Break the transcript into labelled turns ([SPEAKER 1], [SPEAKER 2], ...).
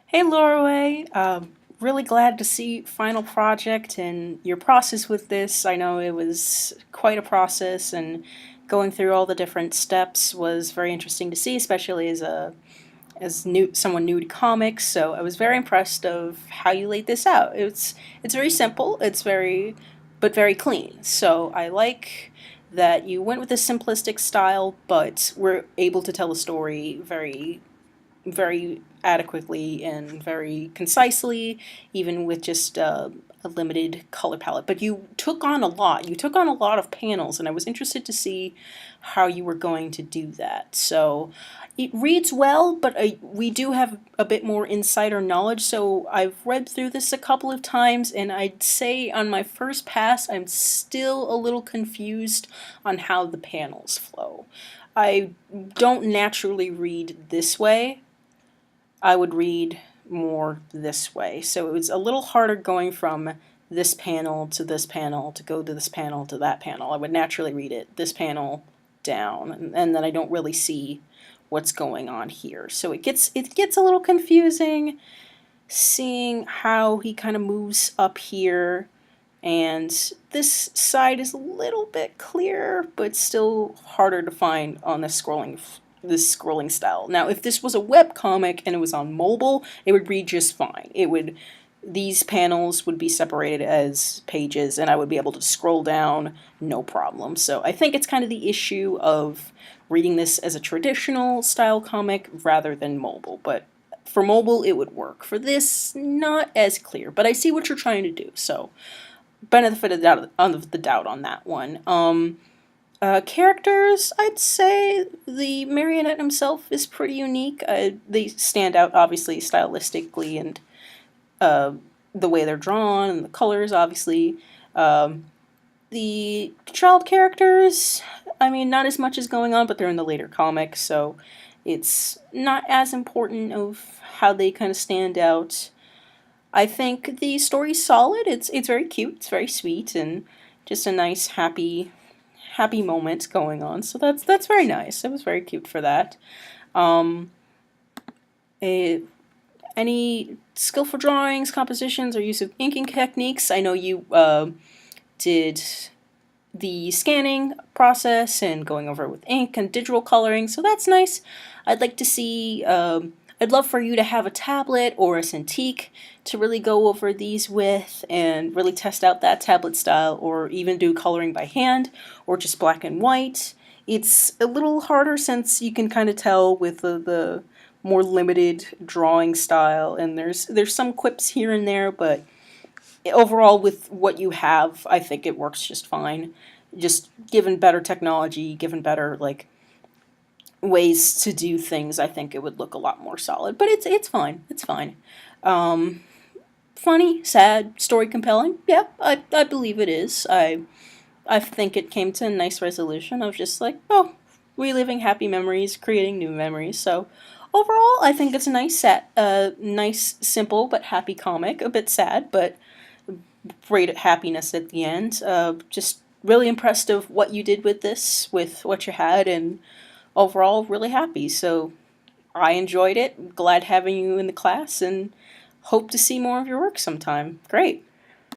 [SPEAKER 1] Hey Lorawai, really glad to see final project and your process with this. I know it was quite a process, and going through all the different steps was very interesting to see, especially as someone new to comics. So I was very impressed of how you laid this out. It's very simple. It's very clean. So I like that you went with a simplistic style, but were able to tell a story very adequately and very concisely, even with just a limited color palette. But you took on a lot. You took on a lot of panels, and I was interested to see how you were going to do that. So it reads well, but we do have a bit more insider knowledge. So I've read through this a couple of times, and I'd say on my first pass, I'm still a little confused on how the panels flow. I don't naturally read this way. I would read more this way. So it was a little harder going from this panel to this panel to go to this panel to that panel. I would naturally read it this panel down, and then I don't really see what's going on here. So it gets a little confusing seeing how he kind of moves up here, and this side is a little bit clearer, but still harder to find on this scrolling style. Now, if this was a web comic and it was on mobile, it would read just fine. These panels would be separated as pages, and I would be able to scroll down no problem. So I think it's kind of the issue of reading this as a traditional style comic rather than mobile. But for mobile, it would work. For this, not as clear. But I see what you're trying to do. So benefit of the doubt on that one. Characters, I'd say the marionette himself is pretty unique. They stand out, obviously, stylistically, and uh, the way they're drawn, and the colors, obviously. The child characters, I mean, not as much is going on, but they're in the later comics, so it's not as important of how they kind of stand out. I think the story's solid. It's very cute. It's very sweet, and just a nice, happy moment going on. So that's very nice. It was very cute for that. Um, eh, any skillful drawings, compositions, or use of inking techniques? I know you did the scanning process and going over it with ink and digital coloring, so that's nice. I'd like to see. I'd love for you to have a tablet or a Cintiq to really go over these with and really test out that tablet style, or even do coloring by hand or just black and white. It's a little harder since you can kind of tell with the more limited drawing style, and there's some quips here and there, but overall with what you have, I think it works just fine. Just given better technology, given better like ways to do things, I think it would look a lot more solid. But it's fine. It's fine. Um, Funny, sad, story compelling. Yeah, I believe it is. I think it came to a nice resolution of just like, oh, reliving happy memories, creating new memories. So overall, I think it's a nice set, nice, simple but happy comic. A bit sad, but great happiness at the end. Just really impressed of what you did with this, with what you had, and overall really happy. So I enjoyed it. Glad having you in the class, and hope to see more of your work sometime. Great.